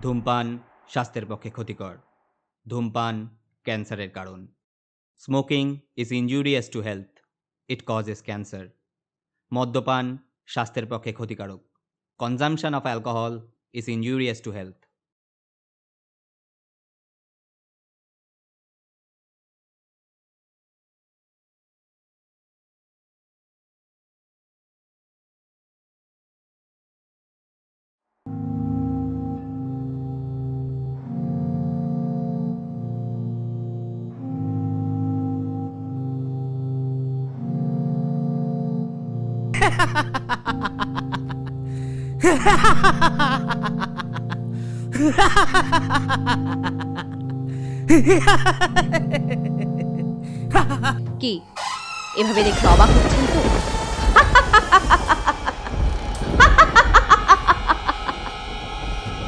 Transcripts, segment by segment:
ধূমপান স্বাস্থ্যের পক্ষে ক্ষতিকর। ধূমপান ক্যান্সারের কারণ। Smoking is injurious to health, it causes cancer. মদ্যপান স্বাস্থ্যের পক্ষে ক্ষতিকারক। Consumption of alcohol is injurious to health. কি এভাবে দেখে অবাক হচ্ছেন তো?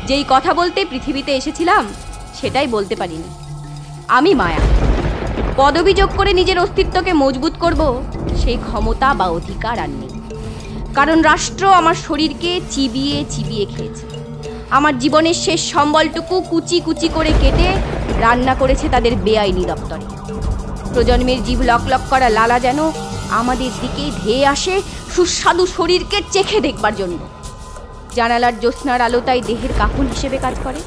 যেই কথা বলতে পৃথিবীতে এসেছিলাম সেটাই বলতে পারিনি। আমি মায়া। পদবি যোগ করে নিজের অস্তিত্বকে মজবুত করব সেই ক্ষমতা বা অধিকার আর নেই। কারণ রাষ্ট্র আমার শরীরকে চিবিয়ে চিবিয়ে খেয়েছে। আমার জীবনের শেষ সম্বলটুকু কুচি কুচি করে কেটে রান্না করেছে তাদের বেআইনি দপ্তরে। প্রজন্মের জীব লক লক করা লালা যেন আমাদের দিকে ধেয়ে আসে সুস্বাদু শরীরকে চেখে দেখবার জন্য। জানালার জ্যোৎস্নার আলো তাই দেহের কাফন হিসেবে কাজ করে।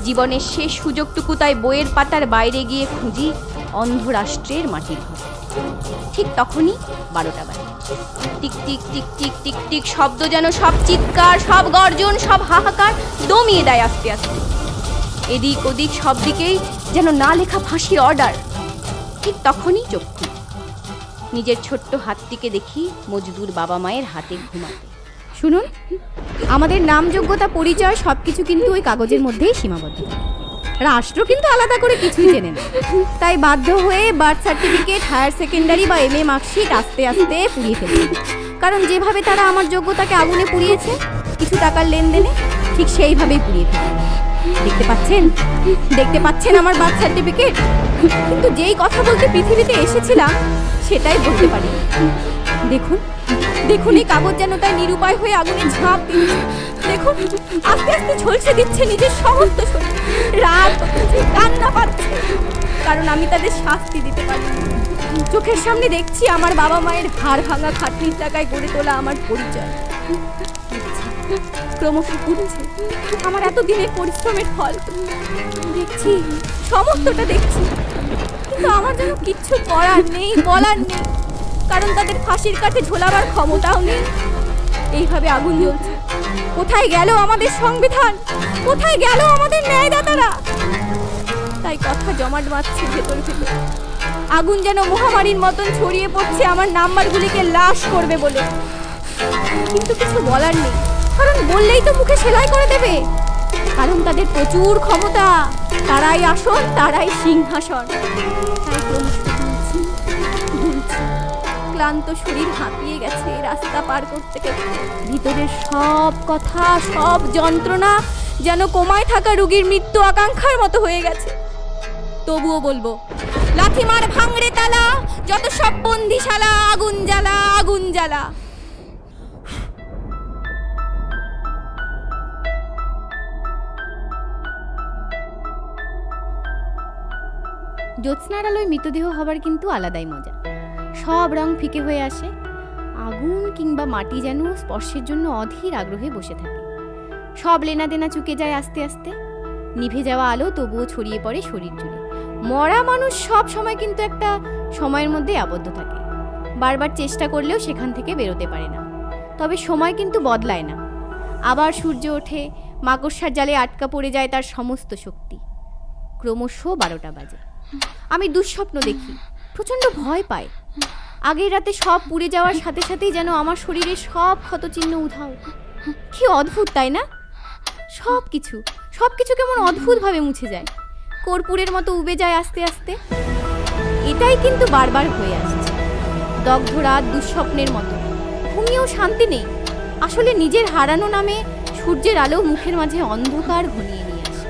জীবনের শেষ সুযোগটুকু তাই বইয়ের পাতার বাইরে গিয়ে খুঁজি অন্ধ রাষ্ট্রের মাটির ঘর। ঠিক তখনই 12টা বাজে। Tick tick tick tick tick tick শব্দ যেন সব চিৎকার, সব গর্জন, সব হাহাকার দমিয়ে দেয় আস্তে আস্তে। এদিক ওদিক সব দিকেই যেন না লেখা ফাঁসির অর্ডার। ঠিক তখনই চোখ খুলি। নিজের ছোট্ট হাতটিকে দেখি মজদুর বাবা মায়ের হাতে ঘুমাতে। শুনুন, আমাদের নাম, যোগ্যতা, পরিচয় সবকিছু কিন্তু ওই কাগজের মধ্যেই সীমাবদ্ধ। রাষ্ট্র কিন্তু আলাদা করে কিছুই জেনে না। তাই বাধ্য হয়ে বার্থ সার্টিফিকেট, হায়ার সেকেন্ডারি বা MA মার্কশিট আস্তে আস্তে পুড়িয়ে ফেলছে। কারণ যেভাবে তারা আমার যোগ্যতাকে আগুনে পুড়িয়েছে কিছু টাকার লেনদেনে, ঠিক সেইভাবেই পুড়িয়ে ফেলছে। দেখতে পাচ্ছেন আমার বার্থ সার্টিফিকেট? কিন্তু যেই কথা বলতে পৃথিবীতে এসেছিলাম সেটাই বলতে পারি। দেখুন এই কাগজ যেন তাই নিরুপায় হয়ে আগুনে ঝাঁপ দিচ্ছে। দেখুন আস্তে আস্তে ঝলসে দিচ্ছে নিজের সমস্ত শরীর। রাত কান্না পাচ্ছে, কারণ আমি তাদের শাস্তি দিতে পারি। চোখের সামনে দেখছি আমার বাবা মায়ের হাড় ভাঙা খাটনির টাকায় গড়ে তোলা আমার পরিচয় ক্রমশ পুড়ছে। আমার এতদিনের পরিশ্রমের ফল দেখছি, সমস্তটা দেখছি, কিন্তু আমার যেন কিচ্ছু করার নেই, বলার নেই। কারণ তাদের ফাঁসির কাঠে ঝোলাবার ক্ষমতাও নেই। এইভাবে আগুন জ্বলছে। কোথায় গেল আমাদের সংবিধান? কোথায় গেল আমাদের ন্যায়দাতারা? তাই কথা জমাট বাঁধছে ভেতর ভেতর। আগুন যেন মহামারীর মতন ছড়িয়ে পড়ছে আমার নাম্বারগুলিকে লাশ করবে বলে। কিন্তু কিছু বলার নেই, কারণ বললেই তো মুখে সেলাই করে দেবে। কারণ তাদের প্রচুর ক্ষমতা, তারাই আসন, তারাই সিংহাসন। তাই ক্রমশ ক্লান্ত শরীর হাঁপিয়ে গেছে রাস্তা পার করতে করতে। ভিতরের সব কথা, সব যন্ত্রণা যেন কোমায় থাকা রোগীর মৃত্যু আকাঙ্ক্ষার মতো হয়ে গেছে। তবুও বলবো, লাথি মার ভাঙড়ে তালা, যত সব বন্দিশালা, আগুন জ্বালা, আগুন জ্বালা। জ্যোৎস্নার আলোয় মৃতদেহ হবার কিন্তু আলাদাই মজা। সব রং ফিকে হয়ে আসে। আগুন কিংবা মাটি যেন স্পর্শের জন্য অধীর আগ্রহে বসে থাকে। সব লেনা দেনা চুকে যায় আস্তে আস্তে। নিভে যাওয়া আলো তবুও ছড়িয়ে পড়ে শরীর জুড়ে। মরা মানুষ সব সময় কিন্তু একটা সময়ের মধ্যে আবদ্ধ থাকে। বারবার চেষ্টা করলেও সেখান থেকে বেরোতে পারে না। তবে সময় কিন্তু বদলায় না। আবার সূর্য ওঠে, মাকড়সার জালে আটকা পড়ে যায় তার সমস্ত শক্তি। ক্রমশ 12টা বাজে। আমি দুঃস্বপ্ন দেখি, প্রচণ্ড ভয় পাই। আগের রাতে সব পুড়ে যাওয়ার সাথে সাথেই যেন আমার শরীরে সব ক্ষতচিহ্ন উধাও। কি অদ্ভুত তাই না? সবকিছু কেমন অদ্ভুতভাবে মুছে যায়, কর্পূরের মতো উবে যায় আস্তে আস্তে। এটাই কিন্তু বারবার হয়ে আসছে। দগ্ধ রাত দুঃস্বপ্নের মতো, ঘুমিয়েও শান্তি নেই। আসলে নিজের হারানো নামে সূর্যের আলো মুখের মাঝে অন্ধকার ঘনিয়ে নিয়ে আসে।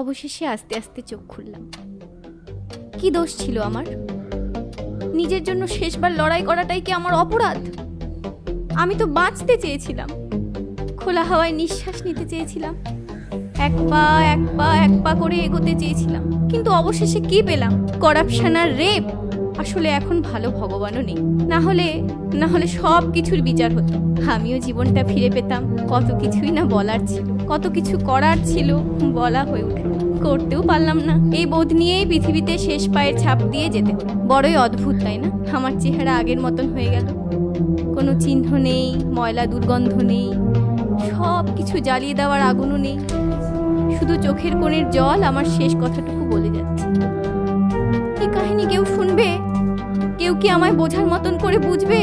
অবশেষে আস্তে আস্তে চোখ খুললাম। কি দোষ ছিল আমার? নিজের জন্য শেষবার লড়াই করাটাই কি আমার অপরাধ? আমি তো বাঁচতে চেয়েছিলাম, খোলা হাওয়ায় নিঃশ্বাস নিতে চেয়েছিলাম, এক পা করে এগোতে চেয়েছিলাম, কিন্তু অবশেষে কি পেলাম? করাপশন আর রেপ। আসলে এখন ভালো ভগবানও নেই, না হলে সব কিছুর বিচার হতো, আমিও জীবনটা ফিরে পেতাম। কত কিছুই না বলার ছিল, কত কিছু করার ছিল, বলা হয়ে উঠল, করতেও পারলাম না। এই বোধ নিয়েই পৃথিবীতে শেষ পায়ের ছাপ দিয়ে যেতে হলো। বড়ই অদ্ভুত, তাই না? আমার চেহারা আগের মতন হয়ে গেল, কোনো চিহ্ন নেই, ময়লা দুর্গন্ধ নেই, সব কিছু জ্বালিয়ে দেওয়ার আগুনও নেই, শুধু চোখের কোণের জল আমার শেষ কথাটুকু বলে যাচ্ছে। এই কাহিনী কেউ শুনবে? কেউ কি আমায় বোঝার মতন করে বুঝবে?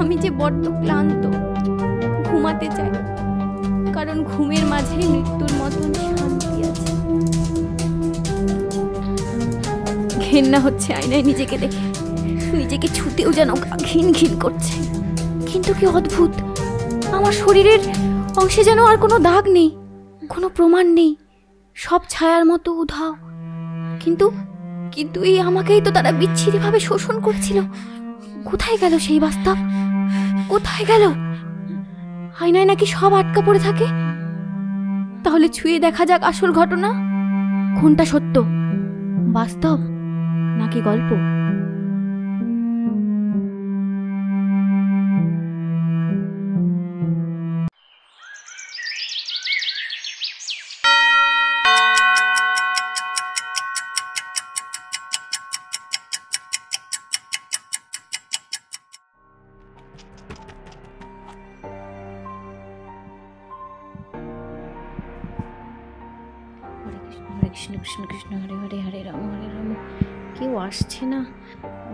আমি যে বড্ড ক্লান্ত, ঘুমাতে চাই, কারণ ঘুমের মাঝে মৃত্যুর মতন শান্তি আছে। ঘেন্না হচ্ছে আয়নায় নিজেকে দেখে, নিজেকে ছুতেও যেন ঘিন ঘিন করছে। কিন্তু কি অদ্ভুত, আমার শরীরের অংশে যেন আর কোনো দাগ নেই, কোনো প্রমাণ নেই, সব ছায়ার মতো উধাও। কিন্তু এই আমাকেই তো তারা বিচ্ছিরিভাবে শোষণ করছিল। কোথায় গেল সেই বাস্তব? কোথায় গেল? আয়নায় নাকি সব আটকা পড়ে থাকে? তাহলে ছুঁয়ে দেখা যাক আসল ঘটনা। কোনটা সত্য, বাস্তব নাকি গল্প? কৃষ্ণ কৃষ্ণ কৃষ্ণ হরে হরে, হরে রাম হরে রাম। কেউ আসছে না,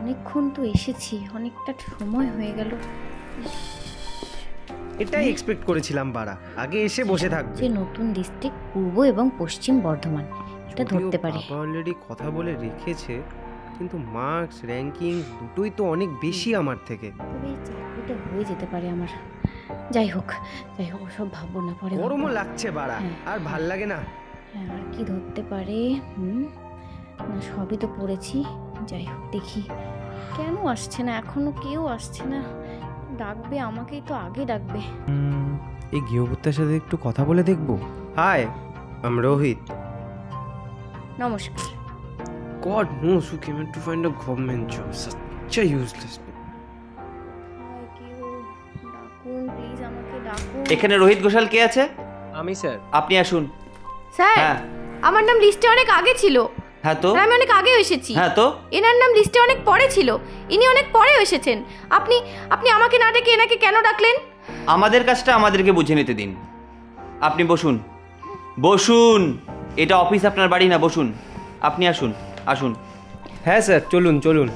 অনেকক্ষণ তো এসেছি, অনেকটা সময় হয়ে গেল। এটাই এক্সপেক্ট করেছিলাম বাড়া, আগে এসে বসে থাকবে। যে নতুন ডিস্ট্রিক্ট পূর্ব এবং পশ্চিম বর্ধমান, এটা ধরতে পারি। বাবা অলরেডি কথা বলে রেখেছে, কিন্তু মার্কস র্যাঙ্কিং দুটোই তো অনেক বেশি আমার থেকে। তবে চাকরিটা হয়ে যেতে পারে আমার। যাই হোক সব ভাববো না, পরে গরমও লাগছে বাড়া, আর ভাল লাগে না। হ্যাঁ, আর কি ধরতে পারে? না, সবই তো পড়েছি। যাই হোক, দেখি কেন আসছে না, এখনো কেউ আসছে না। ডাকবে আমাকেই তো, আগে ডাকবে। এই গৃহবর্তার সাথে একটু কথা বলে দেখবো। Hi, I Rohit. নমস্কার। God knows who came in to find a government job. Such a useless people. ডাকুন প্লিজ, আমাকে ডাকুন। এখানে রোহিত ঘোষাল কে আছে? আমি স্যার। আপনি আসুন। স্যার, হ্যাঁ, আমার নাম লিস্টে অনেক আগে ছিল। হ্যাঁ তো, আমি অনেক আগেও এসেছি। হ্যাঁ তো, এনার নাম লিস্টে অনেক পরে ছিল, ইনি অনেক পরেও এসেছেন। আপনি আমাকে না ডেকে এনাকে কেন ডাকলেন? আমাদের কাজটা আমাদেরকে বুঝে নিতে দিন। আপনি বসুন, বসুন। এটা অফিস, আপনার বাড়ি না। বসুন, আপনি আসুন, আসুন। হ্যাঁ স্যার, চলুন চলুন।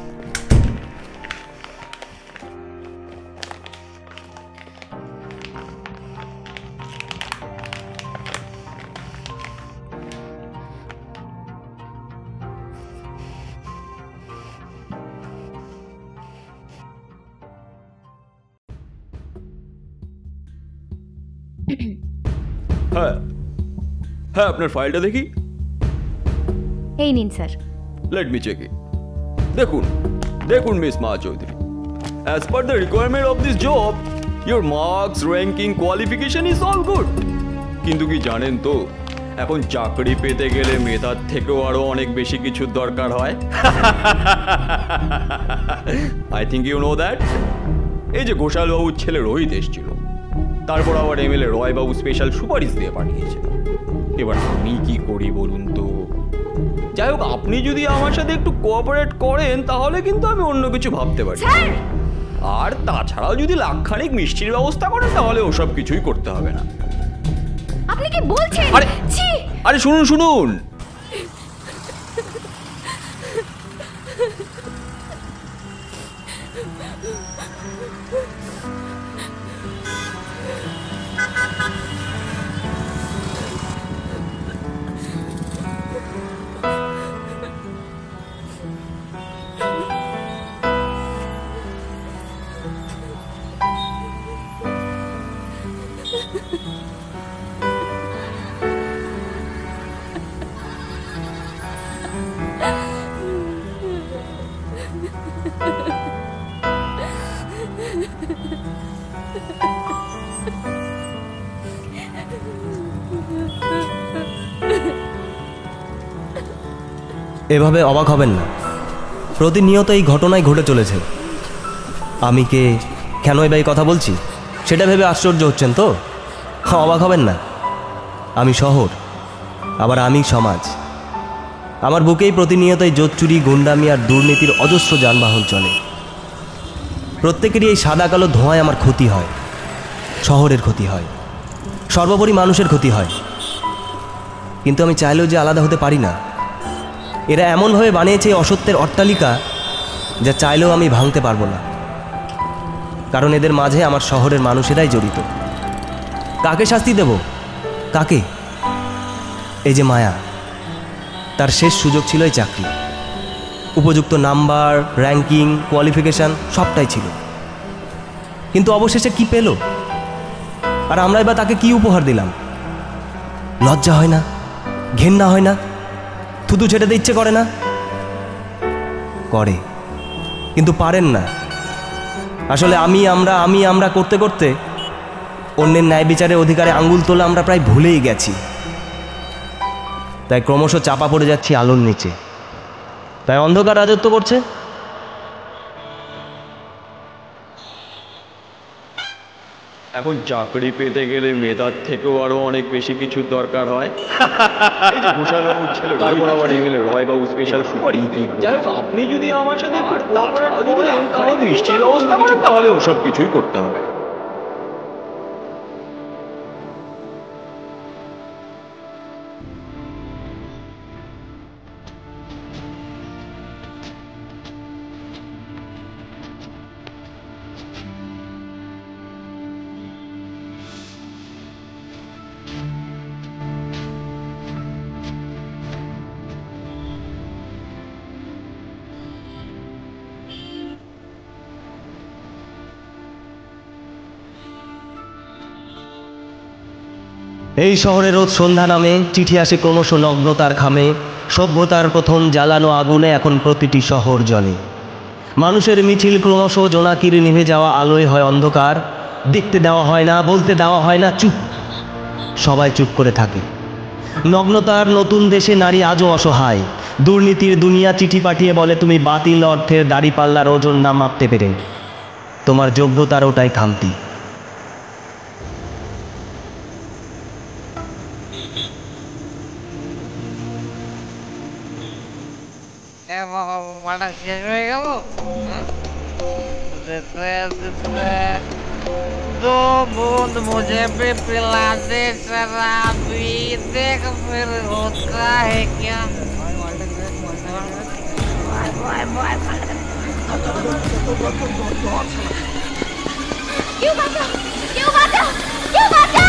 হ্যাঁ হ্যাঁ, আপনার ফাইলটা দেখি। এই নিন sir. Let me check it. দেখুন দেখুন মিস মা Chowdhury, as per the requirement of this job, your marks, ranking, qualification is all good. কিন্তু কি জানেন তো, এখন চাকরি পেতে গেলে মেধার থেকেও আরো অনেক বেশি কিছুর দরকার হয়। I think you know that. এই যে ঘোষাল বাবুর ছেলে রোহিত এসেছিল, তারপর আবার এমএলএ রয় বাবু স্পেশাল সুপারিশ দিয়ে পাঠিয়েছে। এবার আমি কি করি বলুন তো? যাই হোক, আপনি যদি আমার সাথে একটু কোঅপারেট করেন তাহলে কিন্তু আমি অন্য কিছু ভাবতে পারি। আর তাছাড়াও যদি লাখখানিক মিষ্টির ব্যবস্থা করেন তাহলে ওসব কিছুই করতে হবে না। আপনি কি বলছেন? আরে শুনুন শুনুন, এভাবে অবাক হবেন না, প্রতিনিয়ত এই ঘটনাই ঘটে চলেছে। আমি কে, কেনই বা এই কথা বলছি সেটা ভেবে আশ্চর্য হচ্ছেন তো? অবাক হবেন না। আমি শহর, আবার আমি সমাজ। আমার বুকেই প্রতিনিয়তই জোচ্চুরি, গুন্ডামি আর দুর্নীতির অজস্র যানবাহন চলে। প্রত্যেকেরই এই সাদা কালো ধোঁয়ায় আমার ক্ষতি হয়, শহরের ক্ষতি হয়, সর্বোপরি মানুষের ক্ষতি হয়। কিন্তু আমি চাইলেও যে আলাদা হতে পারি না। এরা এমনভাবে বানিয়েছে এই অসত্যের অট্টালিকা, যা চাইলেও আমি ভাঙতে পারবো না। কারণ এদের মাঝে আমার শহরের মানুষেরাই জড়িত। কাকে শাস্তি দেব? কাকে? এই যে মায়া, তার শেষ সুযোগ ছিল এই চাকরি। উপযুক্ত নাম্বার, র্যাঙ্কিং, কোয়ালিফিকেশান সবটাই ছিল, কিন্তু অবশেষে কি পেল? আর আমরাই বা তাকে কি উপহার দিলাম? লজ্জা হয় না? ঘেন্না হয় না? থুতু ছেড়ে দিতে ইচ্ছে করে না? করে, কিন্তু পারেন না। আসলে আমরা করতে করতে অন্যের ন্যায় বিচারের অধিকারে আঙ্গুল তোলা আমরা প্রায় ভুলেই গেছি। তাই ক্রমশ চাপা পড়ে যাচ্ছি আলোর নিচে। তাই অন্ধকার রাজত্ব করছে। এখন চাকরি পেতে গেলে মেধার থেকেও আরো অনেক বেশি কিছু দরকার হয়। এই যে ঘোষালবাবুর ছেলে, তারপর আবার এমএলএ রয়বাবু স্পেশাল সুপারিশ। যাই হোক, আপনি যদি আমার সাথে তাহলে নিশ্চয়ই ব্যবস্থা করেন, তাহলে ওসব কিছুই করতে হবে। এই শহরে রোজ সন্ধ্যা নামে, চিঠি আসে ক্রমশ নগ্নতার খামে। সভ্যতার প্রথম জ্বালানো আগুনে এখন প্রতিটি শহর জ্বলে। মানুষের মিছিল ক্রমশ জোনাকির নিভে যাওয়া আলোয় হয় অন্ধকার। দেখতে দেওয়া হয় না, বলতে দেওয়া হয় না, চুপ। সবাই চুপ করে থাকে। নগ্নতার নতুন দেশে নারী আজও অসহায়। দুর্নীতির দুনিয়া চিঠি পাঠিয়ে বলে, তুমি বাতিল অর্থের দাড়িপাল্লার ওজন না মাপতে পেরে তোমার যোগ্যতার ওটাই খামতি। শেষ হয়ে গেল। दो बूंद मुझे भी पिला दे शराबी, देख फिर होता है क्या। क्यों बाजा? क्यों बाजा? क्यों बाजा?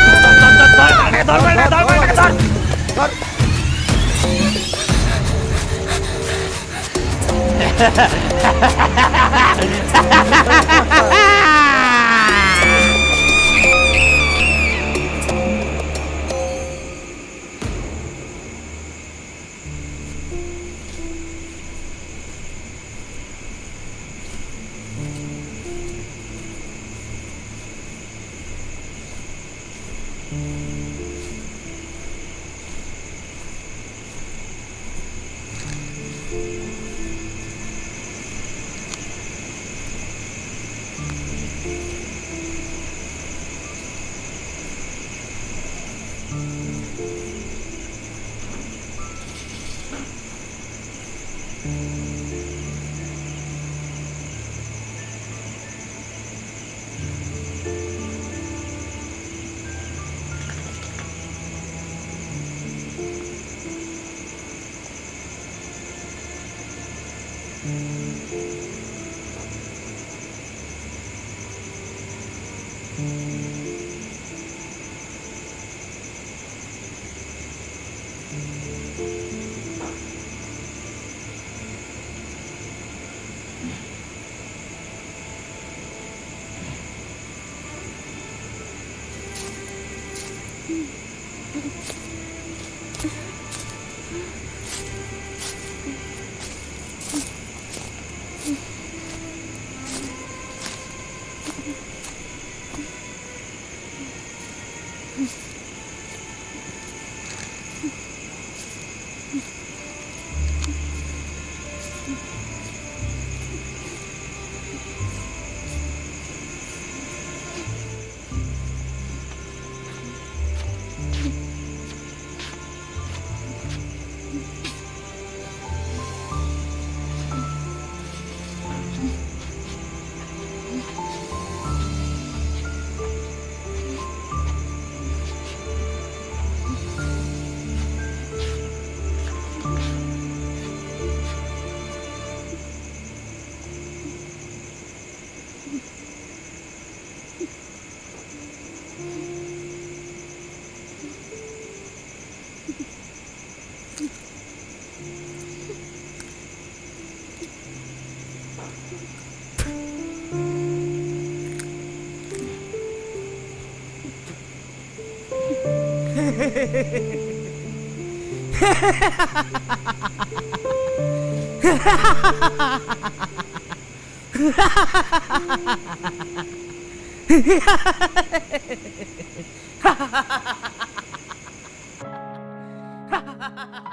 Ha ha ha ha!